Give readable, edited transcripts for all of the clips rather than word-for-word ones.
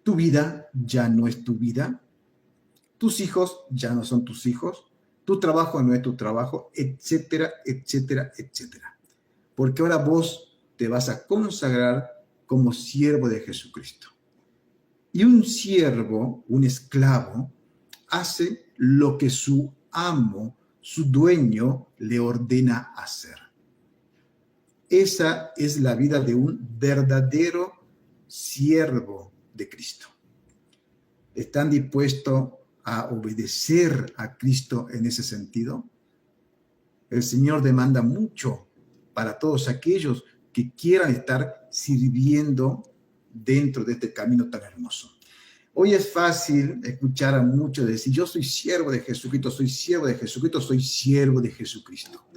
Tu vida ya no es tu vida. Tus hijos ya no son tus hijos. Tu trabajo no es tu trabajo, etcétera, etcétera, etcétera. Porque ahora vos te vas a consagrar como siervo de Jesucristo. Y un siervo, un esclavo, hace lo que su amo, su dueño, le ordena hacer. Esa es la vida de un verdadero siervo de Cristo. ¿Están dispuestos a obedecer a Cristo en ese sentido? El Señor demanda mucho para todos aquellos que quieran estar sirviendo dentro de este camino tan hermoso. Hoy es fácil escuchar a muchos decir, yo soy siervo de Jesucristo, soy siervo de Jesucristo, soy siervo de Jesucristo.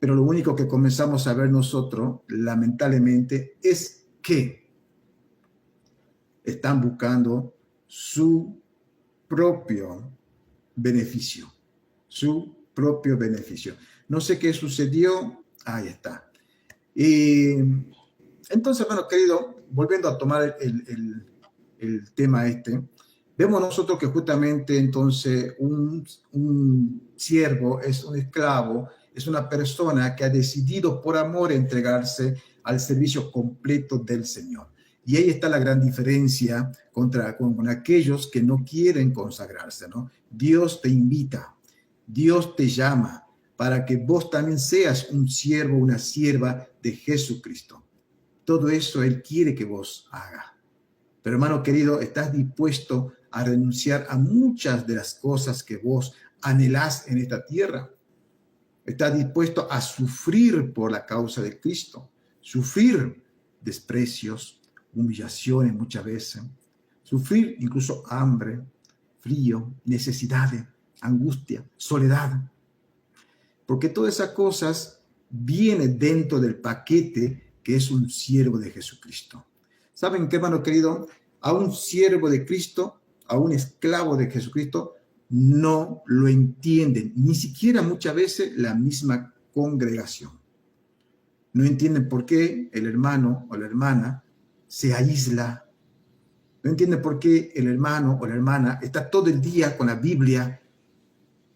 Pero lo único que comenzamos a ver nosotros, lamentablemente, es que están buscando su propio beneficio, su propio beneficio. No sé qué sucedió, ahí está. Entonces, hermano querido, volviendo a tomar el tema este, vemos nosotros que justamente entonces un siervo es un esclavo, es una persona que ha decidido por amor entregarse al servicio completo del Señor. Y ahí está la gran diferencia con aquellos que no quieren consagrarse, ¿no? Dios te invita, Dios te llama para que vos también seas un siervo, una sierva de Jesucristo. Todo eso Él quiere que vos hagas. Pero hermano querido, ¿estás dispuesto a renunciar a muchas de las cosas que vos anhelás en esta tierra? ¿Estás dispuesto a sufrir por la causa de Cristo? Sufrir desprecios, humillaciones muchas veces, sufrir incluso hambre, frío, necesidades, angustia, soledad. Porque todas esas cosas vienen dentro del paquete que es un siervo de Jesucristo. ¿Saben qué, hermano querido? A un siervo de Cristo, a un esclavo de Jesucristo, no lo entienden, ni siquiera muchas veces la misma congregación. No entienden por qué el hermano o la hermana se aísla. No entienden por qué el hermano o la hermana está todo el día con la Biblia.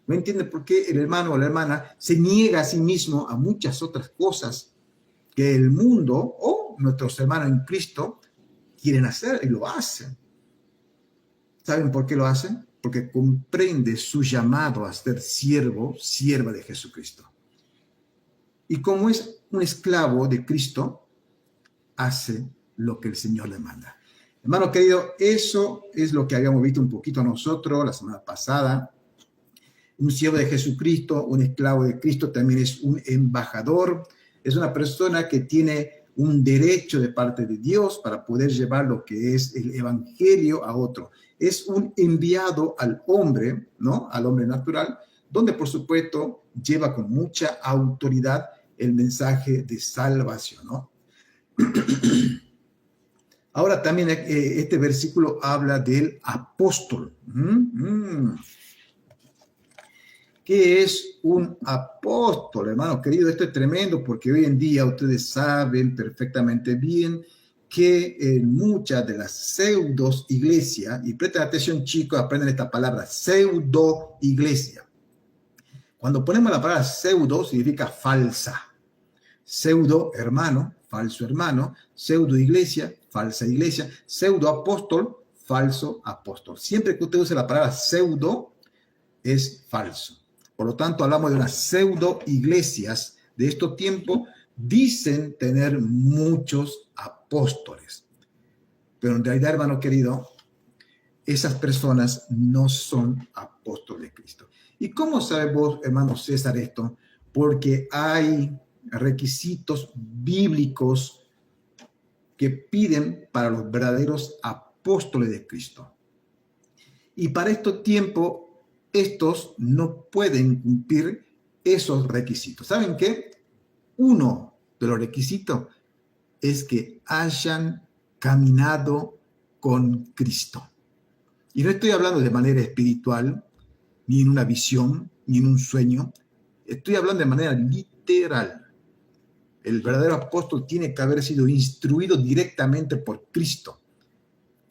No entienden por qué el hermano o la hermana se niega a sí mismo a muchas otras cosas que el mundo o nuestros hermanos en Cristo quieren hacer y lo hacen. ¿Saben por qué lo hacen? Porque comprende su llamado a ser siervo, sierva de Jesucristo. Y como es un esclavo de Cristo, hace lo que el Señor le manda. Hermano querido, eso es lo que habíamos visto un poquito nosotros la semana pasada. Un siervo de Jesucristo, un esclavo de Cristo, también es un embajador. Es una persona que tiene un derecho de parte de Dios para poder llevar lo que es el evangelio a otro. Es un enviado al hombre, ¿no? Al hombre natural, donde por supuesto lleva con mucha autoridad el mensaje de salvación, ¿no? Ahora también este versículo habla del apóstol. ¿Qué es un apóstol, hermano querido? Esto es tremendo porque hoy en día ustedes saben perfectamente bien que en muchas de las pseudo iglesias, y presten atención chicos, aprenden esta palabra, pseudo iglesia. Cuando ponemos la palabra pseudo significa falsa. Pseudo hermano, falso hermano, pseudo iglesia, falsa iglesia, pseudo apóstol, falso apóstol. Siempre que usted use la palabra pseudo es falso. Por lo tanto, hablamos de unas pseudo iglesias de estos tiempos, dicen tener muchos apóstoles. Pero en realidad, hermano querido, esas personas no son apóstoles de Cristo. ¿Y cómo sabe vos, hermano César, esto? Porque hay requisitos bíblicos que piden para los verdaderos apóstoles de Cristo. Y para estos tiempos, estos no pueden cumplir esos requisitos. ¿Saben qué? Uno de los requisitos es que hayan caminado con Cristo. Y no estoy hablando de manera espiritual, ni en una visión, ni en un sueño. Estoy hablando de manera literal. El verdadero apóstol tiene que haber sido instruido directamente por Cristo.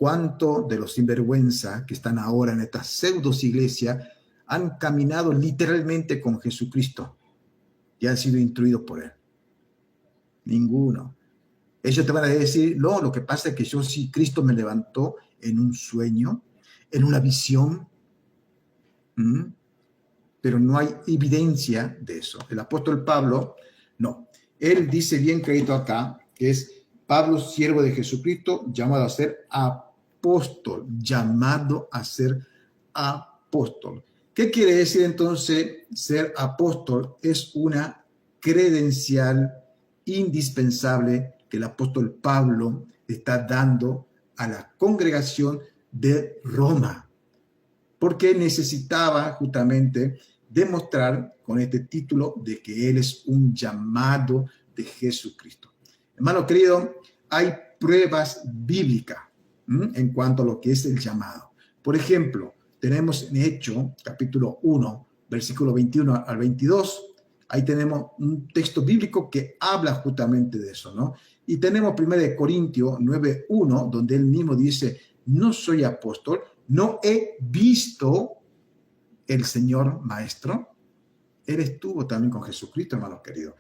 ¿Cuántos de los sinvergüenza que están ahora en esta pseudos iglesia han caminado literalmente con Jesucristo y han sido instruidos por él? Ninguno. Ellos te van a decir, no, lo que pasa es que yo sí, Cristo me levantó en un sueño, en una visión, pero no hay evidencia de eso. El apóstol Pablo, no. Él dice bien clarito acá, que es Pablo, siervo de Jesucristo, llamado a ser apóstol, llamado a ser apóstol. ¿Qué quiere decir entonces ser apóstol? Es una credencial indispensable que el apóstol Pablo está dando a la congregación de Roma, porque necesitaba justamente demostrar con este título de que él es un llamado de Jesucristo. Hermano querido, hay pruebas bíblicas en cuanto a lo que es el llamado. Por ejemplo, tenemos en Hechos, capítulo 1, versículo 21 al 22, ahí tenemos un texto bíblico que habla justamente de eso, ¿no? Y tenemos 1 Corintios 9:1, donde él mismo dice, no soy apóstol, no he visto el Señor Maestro. Él estuvo también con Jesucristo, hermanos queridos.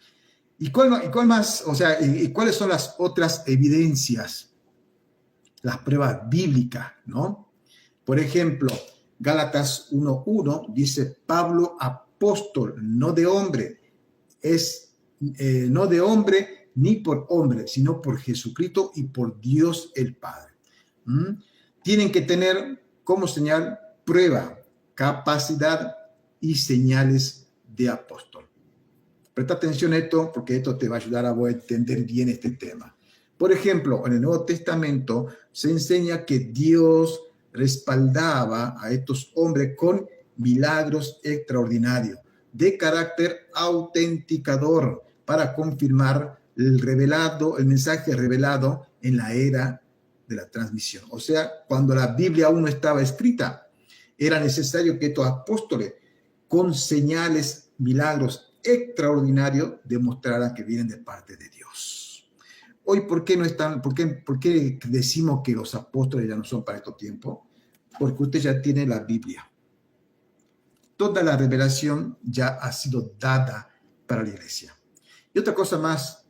¿Y cuál más? O sea, ¿y cuáles son las otras evidencias? Las pruebas bíblicas, ¿no? Por ejemplo, Gálatas 1:1 dice, Pablo, apóstol, no de hombre, no de hombre ni por hombre, sino por Jesucristo y por Dios el Padre. Tienen que tener como señal prueba, capacidad y señales de apóstol. Presta atención a esto porque esto te va a ayudar a entender bien este tema. Por ejemplo, en el Nuevo Testamento se enseña que Dios respaldaba a estos hombres con milagros extraordinarios de carácter autenticador para confirmar el mensaje revelado en la era de la transmisión. O sea, cuando la Biblia aún no estaba escrita, era necesario que estos apóstoles con señales, milagros extraordinarios demostraran que vienen de parte de Dios. Hoy, ¿por qué no están? ¿Por qué decimos que los apóstoles ya no son para estos tiempos? Porque usted ya tiene la Biblia. Toda la revelación ya ha sido dada para la iglesia. Y otra cosa más,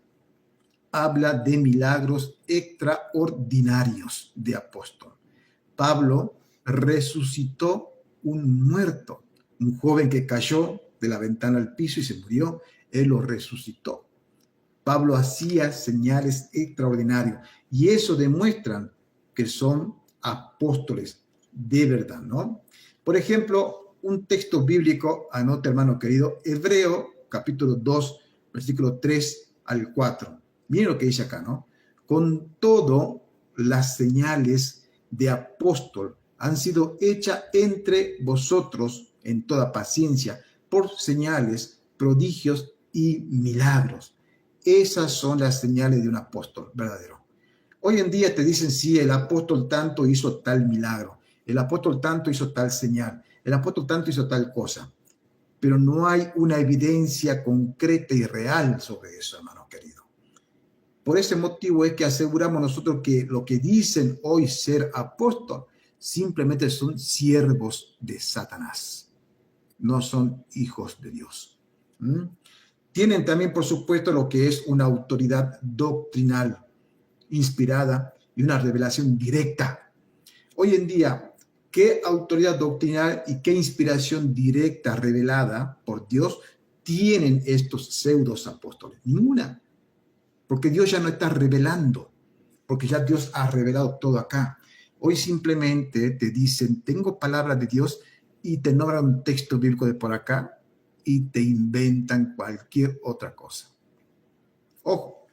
habla de milagros extraordinarios de apóstol. Pablo resucitó un muerto, un joven que cayó de la ventana al piso y se murió, él lo resucitó. Pablo hacía señales extraordinarias y eso demuestran que son apóstoles de verdad, ¿no? Por ejemplo, un texto bíblico, anota hermano querido, Hebreo capítulo 2, versículo 3 al 4. Miren lo que dice acá, ¿no? Con todo, las señales de apóstol han sido hechas entre vosotros en toda paciencia por señales, prodigios y milagros. Esas son las señales de un apóstol verdadero. Hoy en día te dicen, sí, el apóstol tanto hizo tal milagro, el apóstol tanto hizo tal señal, el apóstol tanto hizo tal cosa, pero no hay una evidencia concreta y real sobre eso, hermano querido. Por ese motivo es que aseguramos nosotros que lo que dicen hoy ser apóstol simplemente son siervos de Satanás, no son hijos de Dios. Tienen también, por supuesto, lo que es una autoridad doctrinal inspirada y una revelación directa. Hoy en día, ¿qué autoridad doctrinal y qué inspiración directa revelada por Dios tienen estos pseudos apóstoles? Ninguna, porque Dios ya no está revelando, porque ya Dios ha revelado todo acá. Hoy simplemente te dicen, tengo palabra de Dios y te nombran un texto bíblico de por acá y te inventan cualquier otra cosa. Ojo.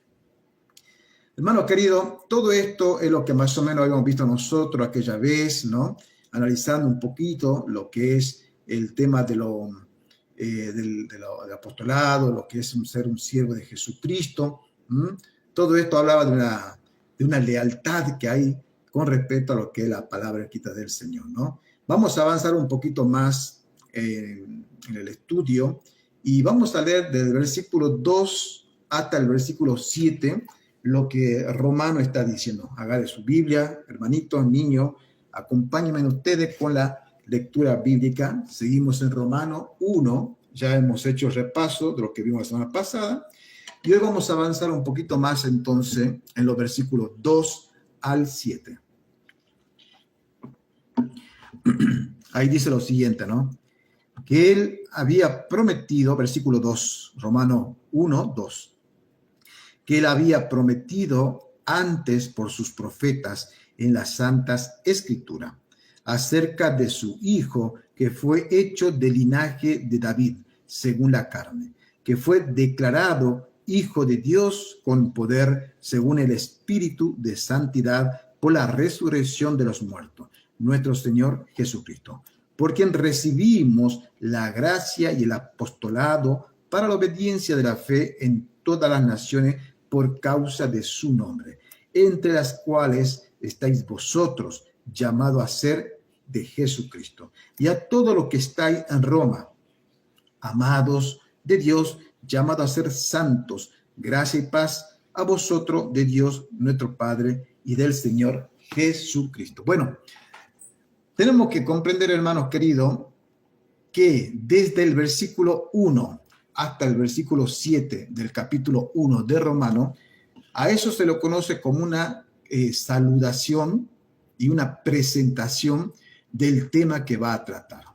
Hermano querido, todo esto es lo que más o menos habíamos visto nosotros aquella vez, ¿no? Analizando un poquito lo que es el tema del apostolado, lo que es ser un siervo de Jesucristo. Todo esto hablaba de una lealtad que hay con respecto a lo que es la palabra escrita del Señor, ¿no? Vamos a avanzar un poquito más en el estudio y vamos a leer desde el versículo 2 hasta el versículo 7 lo que Romano está diciendo. Agarre su Biblia, hermanito, niño, acompáñenme ustedes con la lectura bíblica. Seguimos en Romano 1, ya hemos hecho repaso de lo que vimos la semana pasada, y hoy vamos a avanzar un poquito más entonces en los versículos 2 al 7. Ahí dice lo siguiente, ¿no? Que él había prometido, versículo 2, Romano 1, 2, que él había prometido antes por sus profetas en las santas escrituras, acerca de su hijo que fue hecho del linaje de David, según la carne, que fue declarado hijo de Dios con poder, según el Espíritu de santidad, por la resurrección de los muertos, nuestro Señor Jesucristo, por quien recibimos la gracia y el apostolado para la obediencia de la fe en todas las naciones por causa de su nombre, entre las cuales estáis vosotros, llamados a ser de Jesucristo. Y a todo lo que estáis en Roma, amados de Dios, llamados a ser santos, gracia y paz a vosotros de Dios nuestro Padre y del Señor Jesucristo. Bueno, tenemos que comprender, hermanos queridos, que desde el versículo 1 hasta el versículo 7 del capítulo 1 de Romano, a eso se lo conoce como una saludación y una presentación del tema que va a tratar.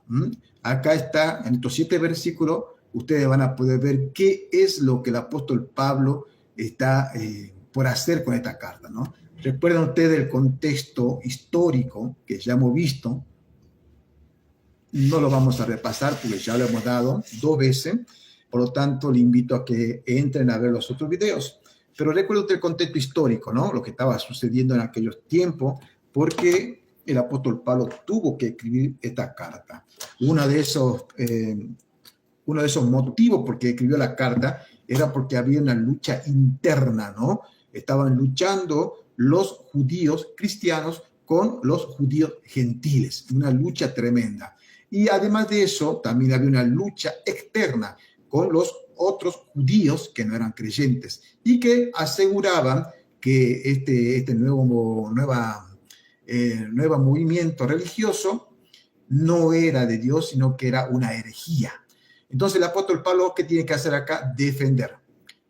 Acá está, en estos 7 versículos, ustedes van a poder ver qué es lo que el apóstol Pablo está por hacer con esta carta, ¿no? Recuerden ustedes el contexto histórico que ya hemos visto. No lo vamos a repasar porque ya lo hemos dado 2 veces. Por lo tanto, le invito a que entren a ver los otros videos. Pero recuerden el contexto histórico, ¿no? Lo que estaba sucediendo en aquellos tiempos, porque el apóstol Pablo tuvo que escribir esta carta. Uno de esos motivos por que escribió la carta era porque había una lucha interna, ¿no? Estaban luchando los judíos cristianos con los judíos gentiles, una lucha tremenda. Y además de eso, también había una lucha externa con los otros judíos que no eran creyentes y que aseguraban que este nuevo movimiento religioso no era de Dios, sino que era una herejía. Entonces el apóstol Pablo, ¿qué tiene que hacer acá? Defender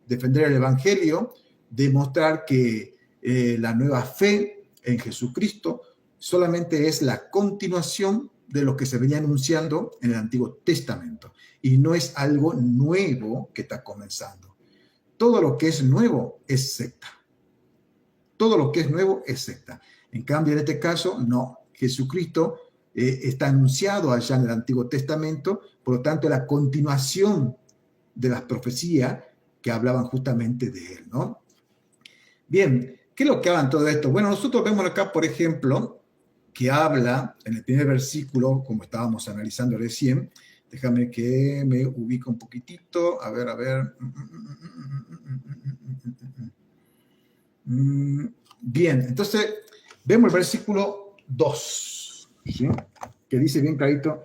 el evangelio, demostrar que la nueva fe en Jesucristo solamente es la continuación de lo que se venía anunciando en el Antiguo Testamento y no es algo nuevo que está comenzando. Todo lo que es nuevo es secta. Todo lo que es nuevo es secta. En cambio, en este caso, no. Jesucristo está anunciado allá en el Antiguo Testamento, por lo tanto, la continuación de las profecías que hablaban justamente de él, ¿no? Bien, ¿qué es lo que habla en todo esto? Bueno, nosotros vemos acá, por ejemplo, que habla en el primer versículo, como estábamos analizando recién. Déjame que me ubique un poquitito. A ver. Bien, entonces vemos el versículo 2, ¿sí? Que dice bien clarito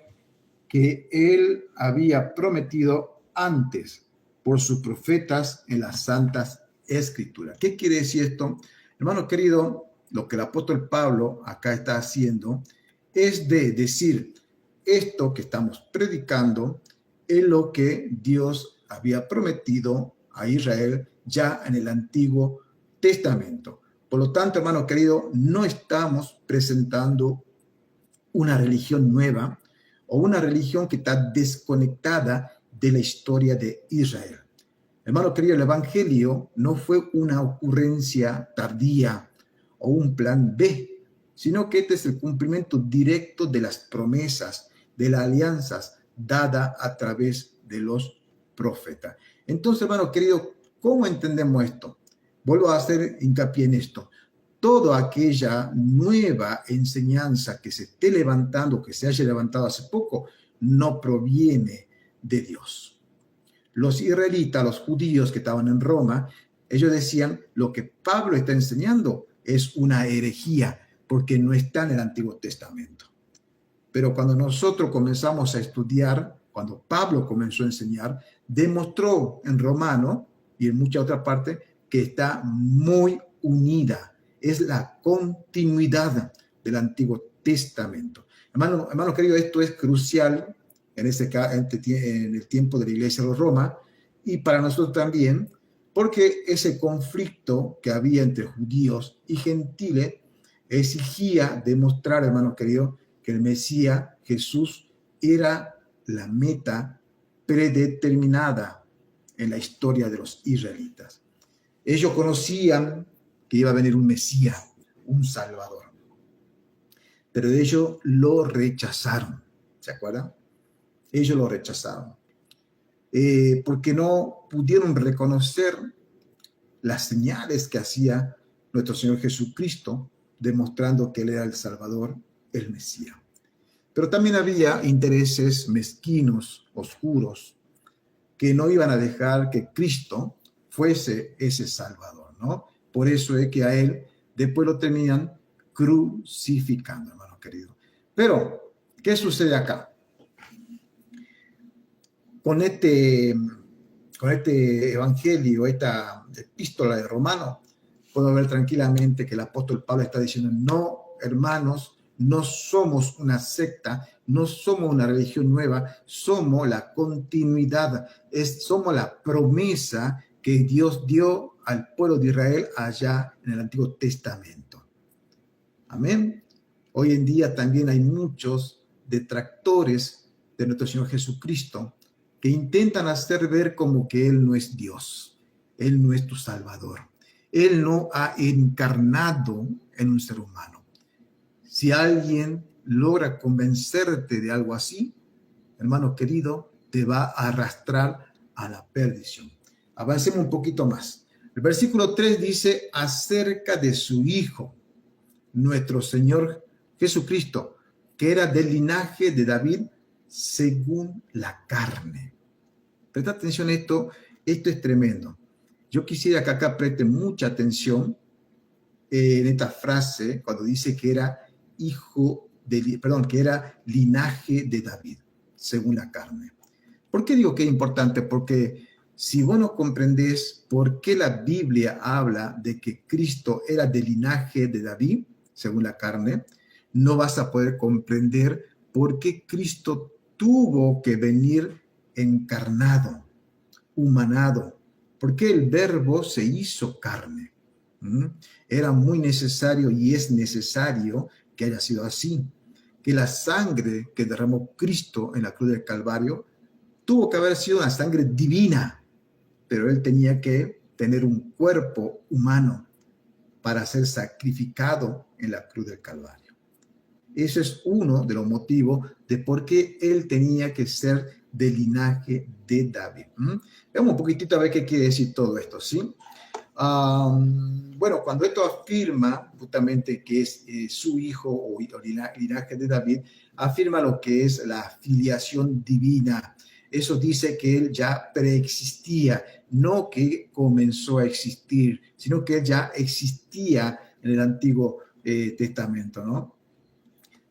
que él había prometido antes por sus profetas en las santas escrituras. ¿Qué quiere decir esto? Hermano querido, lo que el apóstol Pablo acá está haciendo es de decir, esto que estamos predicando es lo que Dios había prometido a Israel ya en el Antiguo Testamento. Por lo tanto, hermano querido, no estamos presentando una religión nueva o una religión que está desconectada de la historia de Israel. Hermano querido, el Evangelio no fue una ocurrencia tardía o un plan B, sino que este es el cumplimiento directo de las promesas, de las alianzas dadas a través de los profetas. Entonces, hermano querido, ¿cómo entendemos esto? Vuelvo a hacer hincapié en esto. Toda aquella nueva enseñanza que se esté levantando, que se haya levantado hace poco, no proviene de Dios. Los israelitas, los judíos que estaban en Roma, ellos decían, lo que Pablo está enseñando es una herejía, porque no está en el Antiguo Testamento. Pero cuando nosotros comenzamos a estudiar, cuando Pablo comenzó a enseñar, demostró en Romano y en muchas otras partes que está muy unida. Es la continuidad del Antiguo Testamento. Hermanos queridos, esto es crucial en el tiempo de la Iglesia de Roma y para nosotros también, porque ese conflicto que había entre judíos y gentiles exigía demostrar, hermanos queridos, que el Mesías, Jesús, era la meta predeterminada en la historia de los israelitas. Ellos conocían que iba a venir un Mesías, un Salvador, pero ellos lo rechazaron. ¿Se acuerdan? Ellos lo rechazaron porque no pudieron reconocer las señales que hacía nuestro Señor Jesucristo, demostrando que Él era el Salvador, el Mesías. Pero también había intereses mezquinos, oscuros, que no iban a dejar que Cristo fuese ese Salvador, ¿no? Por eso es que a Él después lo terminan crucificando, hermano querido. Pero, ¿qué sucede acá? Con este evangelio, esta epístola de Romanos, puedo ver tranquilamente que el apóstol Pablo está diciendo, no, hermanos, no somos una secta, no somos una religión nueva, somos la continuidad, somos la promesa que Dios dio al pueblo de Israel allá en el Antiguo Testamento. Amén. Hoy en día también hay muchos detractores de nuestro Señor Jesucristo que intentan hacer ver como que Él no es Dios, Él no es tu Salvador, Él no ha encarnado en un ser humano. Si alguien logra convencerte de algo así, hermano querido, te va a arrastrar a la perdición. Avancemos un poquito más. El versículo 3 dice acerca de su Hijo, nuestro Señor Jesucristo, que era del linaje de David según la carne. Presta atención a esto es tremendo. Yo quisiera que acá preste mucha atención en esta frase cuando dice que era que era linaje de David, según la carne. ¿Por qué digo que es importante? Porque si vos no comprendés por qué la Biblia habla de que Cristo era del linaje de David, según la carne, no vas a poder comprender por qué Cristo tuvo que venir encarnado, humanado, por qué el verbo se hizo carne. Era muy necesario y es necesario que haya sido así, que la sangre que derramó Cristo en la cruz del Calvario tuvo que haber sido una sangre divina, pero Él tenía que tener un cuerpo humano para ser sacrificado en la cruz del Calvario. Ese es uno de los motivos de por qué Él tenía que ser del linaje de David. Veamos un poquitito a ver qué quiere decir todo esto, ¿sí? Bueno, cuando esto afirma justamente que es su hijo o linaje de David, afirma lo que es la filiación divina. Eso dice que él ya preexistía, no que comenzó a existir, sino que él ya existía en el Antiguo Testamento, ¿no?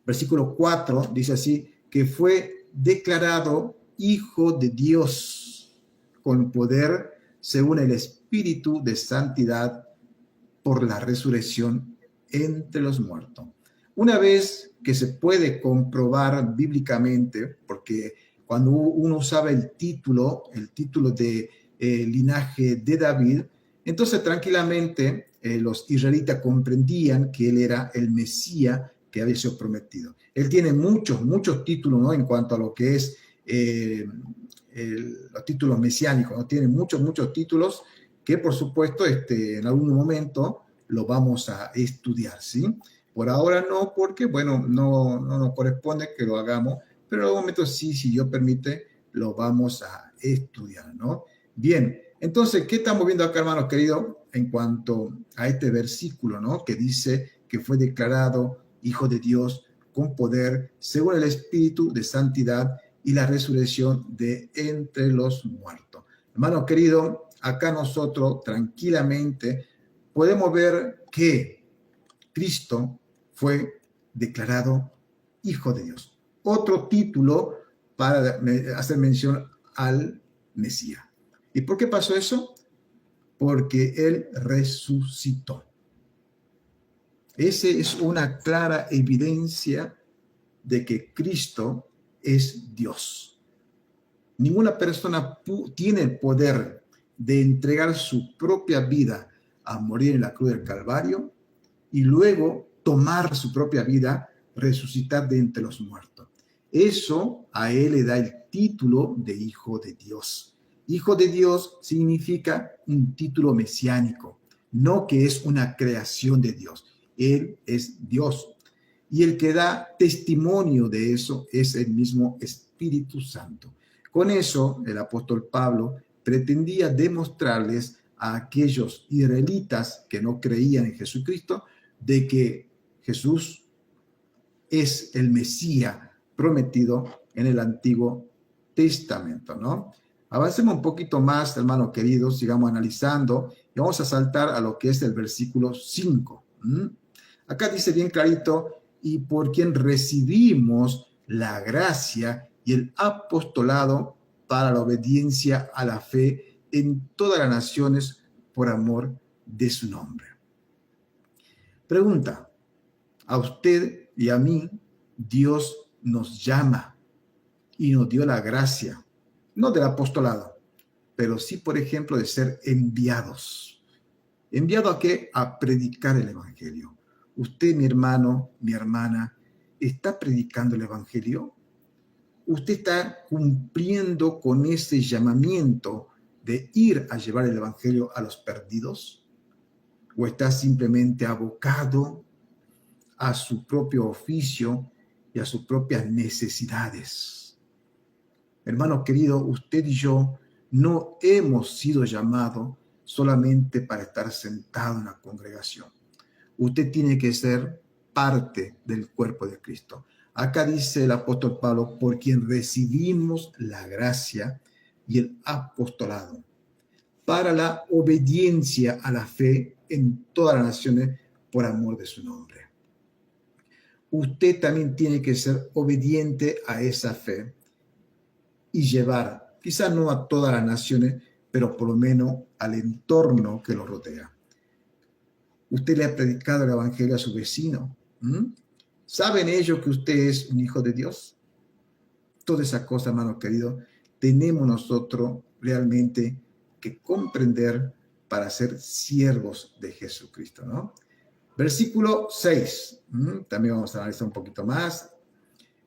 Versículo 4 dice así, que fue declarado hijo de Dios con poder según el Espíritu de santidad por la resurrección entre los muertos. Una vez que se puede comprobar bíblicamente, porque cuando uno sabe el título de linaje de David, entonces tranquilamente los israelitas comprendían que él era el Mesías que había sido prometido. Él tiene muchos títulos, ¿no? En cuanto a lo que es los títulos mesiánicos, ¿no? Tiene muchos títulos que por supuesto en algún momento lo vamos a estudiar, ¿sí? Por ahora no, porque bueno, no nos corresponde que lo hagamos, pero en algún momento sí, si Dios permite, lo vamos a estudiar, ¿no? Bien, entonces, ¿qué estamos viendo acá, hermanos queridos, en cuanto a este versículo, ¿no? Que dice que fue declarado Hijo de Dios con poder, según el Espíritu de santidad y la resurrección de entre los muertos. Hermano querido, acá nosotros tranquilamente podemos ver que Cristo fue declarado Hijo de Dios. Otro título para hacer mención al Mesías. ¿Y por qué pasó eso? porque Él resucitó. Esa es una clara evidencia de que Cristo es Dios. Ninguna persona tiene el poder de entregar su propia vida a morir en la cruz del Calvario y luego tomar su propia vida, resucitar de entre los muertos. Eso a él le da el título de Hijo de Dios. Hijo de Dios significa un título mesiánico, no que es una creación de Dios. Él es Dios. Y el que da testimonio de eso es el mismo Espíritu Santo. Con eso, el apóstol Pablo pretendía demostrarles a aquellos israelitas que no creían en Jesucristo de que Jesús es el Mesías prometido en el Antiguo Testamento, ¿no? Avancemos un poquito más, hermanos queridos, sigamos analizando y vamos a saltar a lo que es el versículo 5. Acá dice bien clarito, y por quien recibimos la gracia y el apostolado para la obediencia a la fe en todas las naciones por amor de su nombre. Pregunta, a usted y a mí, Dios nos llama y nos dio la gracia, no del apostolado, pero sí, por ejemplo, de ser enviados. ¿Enviado a qué? A predicar el evangelio. Usted, mi hermano, mi hermana, ¿está predicando el evangelio? ¿Usted está cumpliendo con ese llamamiento de ir a llevar el evangelio a los perdidos? ¿O está simplemente abocado a su propio oficio y a sus propias necesidades? Hermano querido, usted y yo no hemos sido llamados solamente para estar sentado en la congregación. Usted tiene que ser parte del cuerpo de Cristo. Acá dice el apóstol Pablo, por quien recibimos la gracia y el apostolado para la obediencia a la fe en todas las naciones por amor de su nombre. Usted también tiene que ser obediente a esa fe y llevar, quizás no a todas las naciones, pero por lo menos al entorno que lo rodea. Usted le ha predicado el evangelio a su vecino. ¿Saben ellos que usted es un hijo de Dios? Toda esa cosa, hermano querido, tenemos nosotros realmente que comprender para ser siervos de Jesucristo, ¿no? Versículo 6. También vamos a analizar un poquito más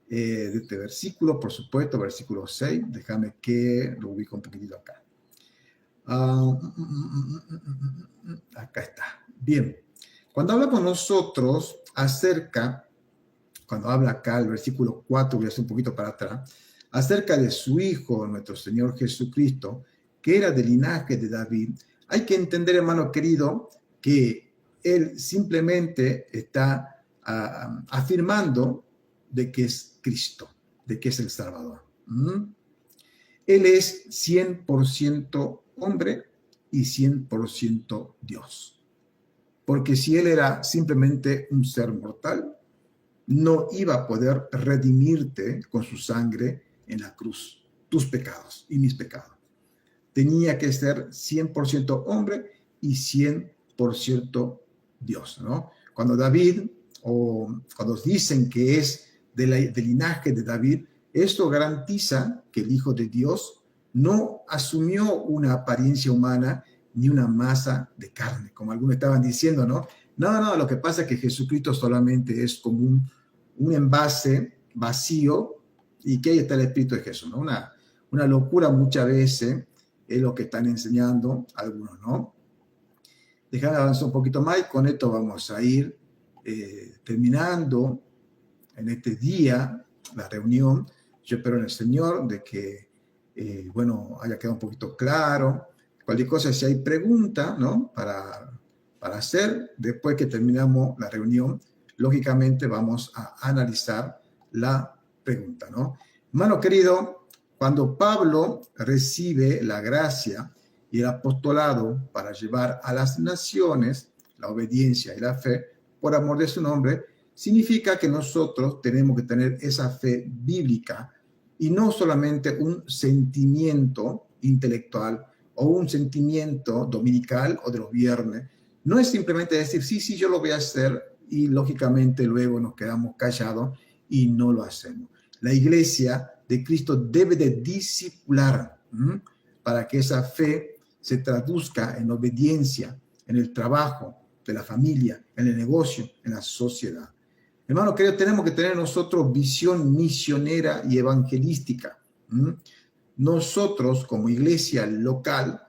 de este versículo, por supuesto, versículo 6. Déjame que lo ubico un poquitito acá. Acá está. Bien. Cuando hablamos nosotros cuando habla acá el versículo 4, voy a hacer un poquito para atrás, acerca de su Hijo, nuestro Señor Jesucristo, que era del linaje de David, hay que entender, hermano querido, que él simplemente está afirmando de que es Cristo, de que es el Salvador. Él es 100% hombre y 100% Dios. Porque si él era simplemente un ser mortal, no iba a poder redimirte con su sangre en la cruz, tus pecados y mis pecados. Tenía que ser 100% hombre y 100% Dios, ¿no? Cuando David, o cuando dicen que es del linaje de David, esto garantiza que el Hijo de Dios no asumió una apariencia humana ni una masa de carne, como algunos estaban diciendo, ¿no? No, lo que pasa es que Jesucristo solamente es como un envase vacío y que ahí está el Espíritu de Jesús, ¿no? Una locura muchas veces es lo que están enseñando algunos, ¿no? Déjame avanzar un poquito más y con esto vamos a ir terminando en este día la reunión. Yo espero en el Señor de que, haya quedado un poquito claro. Cualquier cosa, si hay pregunta, ¿no? Para hacer, después que terminamos la reunión, lógicamente vamos a analizar la pregunta, ¿no? Hermano querido, cuando Pablo recibe la gracia y el apostolado para llevar a las naciones la obediencia y la fe por amor de su nombre, significa que nosotros tenemos que tener esa fe bíblica y no solamente un sentimiento intelectual o un sentimiento dominical o de los viernes. No es simplemente decir, sí, sí, yo lo voy a hacer y lógicamente luego nos quedamos callados y no lo hacemos. La iglesia de Cristo debe de discipular para que esa fe se traduzca en obediencia, en el trabajo de la familia, en el negocio, en la sociedad. Hermano querido, tenemos que tener nosotros visión misionera y evangelística. Nosotros, como iglesia local,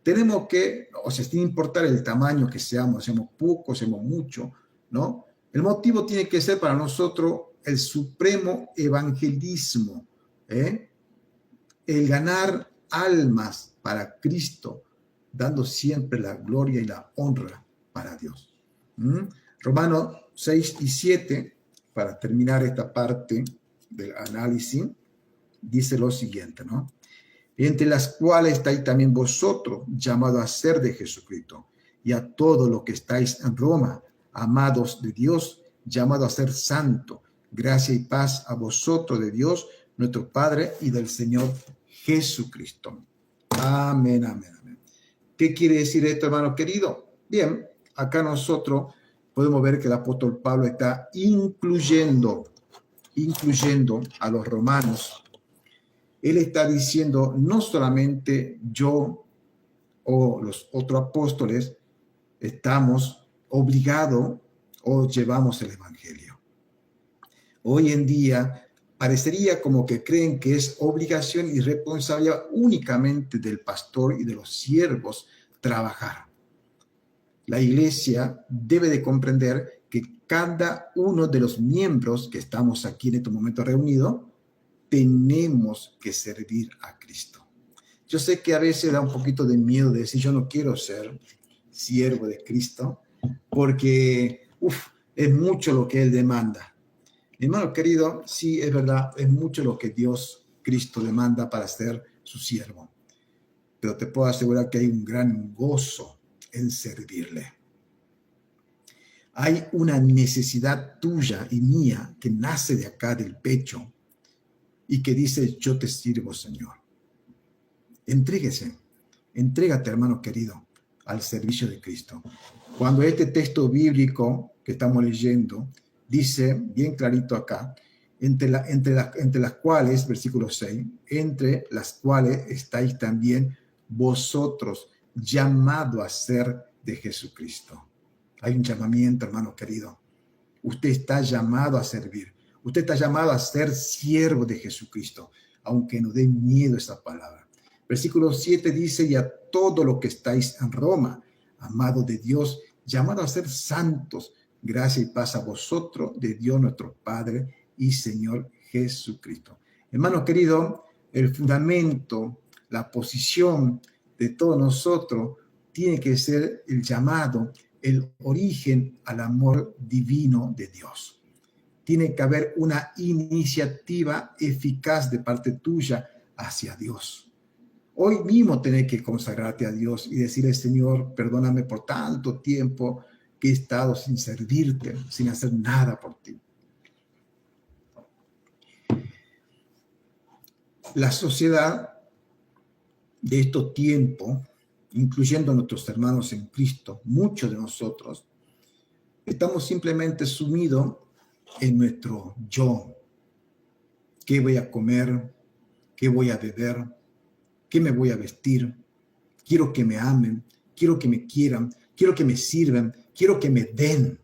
tenemos que, o sea, sin importar el tamaño que seamos poco, seamos mucho, ¿no? El motivo tiene que ser para nosotros el supremo evangelismo, el ganar almas para Cristo, dando siempre la gloria y la honra para Dios. Romanos 6 y 7, para terminar esta parte del análisis, dice lo siguiente, ¿no? Entre las cuales estáis también vosotros, llamados a ser de Jesucristo, y a todos los que estáis en Roma, amados de Dios, llamados a ser santo. Gracia y paz a vosotros de Dios, nuestro Padre, y del Señor Jesucristo. Amén, amén, amén. ¿Qué quiere decir esto, hermano querido? Bien, acá nosotros podemos ver que el apóstol Pablo está incluyendo a los romanos. Él está diciendo, no solamente yo o los otros apóstoles estamos obligados o llevamos el evangelio. Hoy en día parecería como que creen que es obligación y responsabilidad únicamente del pastor y de los siervos trabajar. La iglesia debe de comprender que cada uno de los miembros que estamos aquí en este momento reunidos, tenemos que servir a Cristo. Yo sé que a veces da un poquito de miedo de decir, yo no quiero ser siervo de Cristo, porque es mucho lo que Él demanda. Mi hermano querido, sí, es verdad, es mucho lo que Dios, Cristo, demanda para ser su siervo. Pero te puedo asegurar que hay un gran gozo en servirle. Hay una necesidad tuya y mía que nace de acá del pecho y que dice, yo te sirvo, Señor. Entrégate, hermano querido, al servicio de Cristo. Cuando este texto bíblico que estamos leyendo dice bien clarito acá, entre las cuales, versículo 6, entre las cuales estáis también vosotros llamados a ser de Jesucristo. Hay un llamamiento, hermano querido. Usted está llamado a servir. Usted está llamado a ser siervo de Jesucristo, aunque nos dé miedo esa palabra. Versículo 7 dice, y a todo lo que estáis en Roma, amados de Dios, llamados a ser santos, gracia y paz a vosotros, de Dios nuestro Padre y Señor Jesucristo. Hermano querido, el fundamento, la posición de todos nosotros tiene que ser el llamado, el origen al amor divino de Dios. Tiene que haber una iniciativa eficaz de parte tuya hacia Dios. Hoy mismo tenés que consagrarte a Dios y decirle, Señor, perdóname por tanto tiempo que he estado sin servirte, sin hacer nada por ti. La sociedad de estos tiempos, incluyendo a nuestros hermanos en Cristo, muchos de nosotros, estamos simplemente sumidos en nuestro yo. ¿Qué voy a comer? ¿Qué voy a beber? ¿Qué me voy a vestir? Quiero que me amen, quiero que me quieran, quiero que me sirvan, quiero que me den.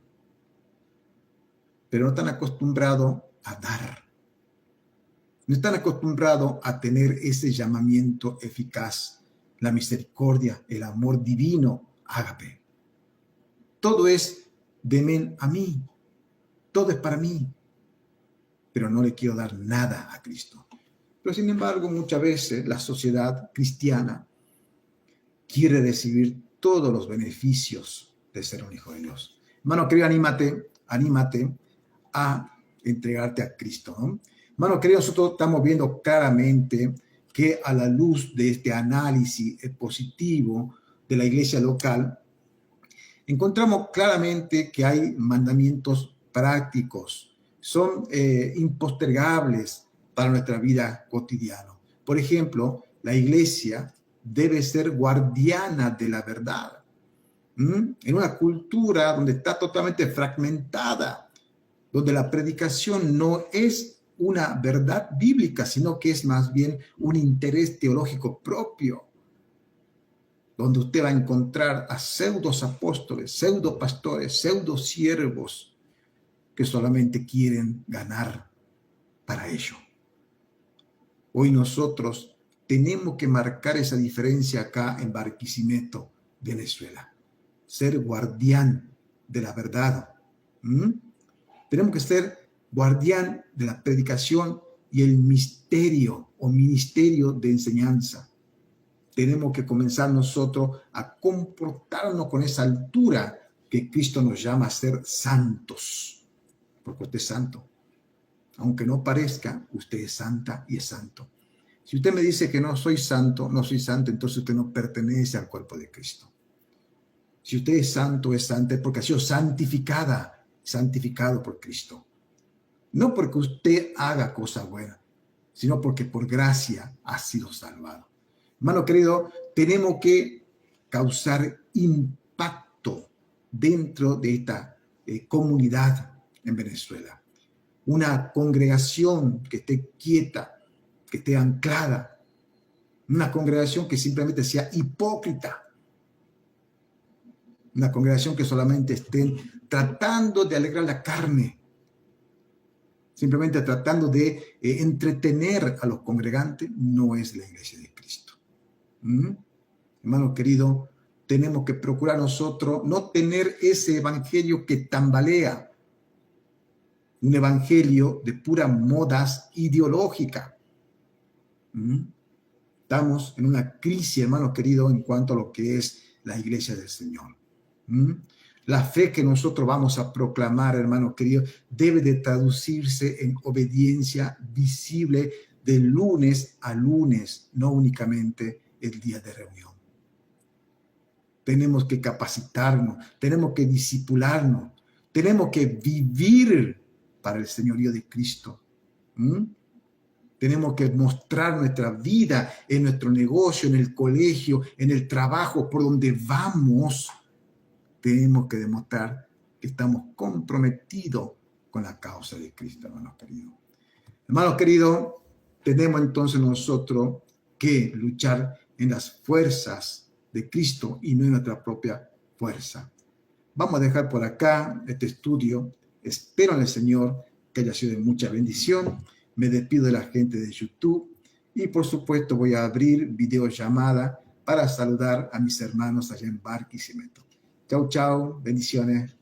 Pero no están acostumbrados a dar. No están acostumbrados a tener ese llamamiento eficaz, la misericordia, el amor divino, ágape. Todo es denme a mí, todo es para mí, pero no le quiero dar nada a Cristo. Pero sin embargo, muchas veces la sociedad cristiana quiere recibir todos los beneficios de ser un hijo de Dios. Hermano querido, anímate a entregarte a Cristo, ¿no? Hermano querido, nosotros estamos viendo claramente que a la luz de este análisis expositivo de la iglesia local, encontramos claramente que hay mandamientos prácticos, son impostergables para nuestra vida cotidiana. Por ejemplo, la iglesia debe ser guardiana de la verdad. En una cultura donde está totalmente fragmentada, donde la predicación no es una verdad bíblica, sino que es más bien un interés teológico propio, donde usted va a encontrar a pseudos apóstoles, pseudo pastores, pseudo siervos que solamente quieren ganar para ello. Hoy nosotros tenemos que marcar esa diferencia acá en Barquisimeto, Venezuela. Ser guardián de la verdad. Tenemos que ser guardián de la predicación y el misterio o ministerio de enseñanza. Tenemos que comenzar nosotros a comportarnos con esa altura que Cristo nos llama a ser santos. Porque usted es santo. Aunque no parezca, usted es santa y es santo. Si usted me dice que no soy santo, entonces usted no pertenece al cuerpo de Cristo. Si usted es santo, es santa, es porque ha sido santificado por Cristo. No porque usted haga cosas buenas, sino porque por gracia ha sido salvado. Hermano querido, tenemos que causar impacto dentro de esta comunidad en Venezuela. Una congregación que esté quieta, que esté anclada. Una congregación que simplemente sea hipócrita. Una congregación que solamente estén tratando de alegrar la carne. Simplemente tratando de entretener a los congregantes, no es la iglesia de Cristo. Hermano querido, tenemos que procurar nosotros no tener ese evangelio que tambalea. Un evangelio de puras modas ideológicas. Estamos en una crisis, hermano querido, en cuanto a lo que es la iglesia del Señor. La fe que nosotros vamos a proclamar, hermano querido, debe de traducirse en obediencia visible de lunes a lunes, no únicamente el día de reunión. Tenemos que capacitarnos, tenemos que discipularnos, tenemos que vivir para el señorío de Cristo. Tenemos que mostrar nuestra vida en nuestro negocio, en el colegio, en el trabajo, por donde vamos. Tenemos que demostrar que estamos comprometidos con la causa de Cristo, hermanos queridos. Hermanos queridos, tenemos entonces nosotros que luchar en las fuerzas de Cristo y no en nuestra propia fuerza. Vamos a dejar por acá este estudio. Espero en el Señor que haya sido de mucha bendición. Me despido de la gente de YouTube y por supuesto voy a abrir videollamada para saludar a mis hermanos allá en Barquisimeto. Chau, chau, bendiciones.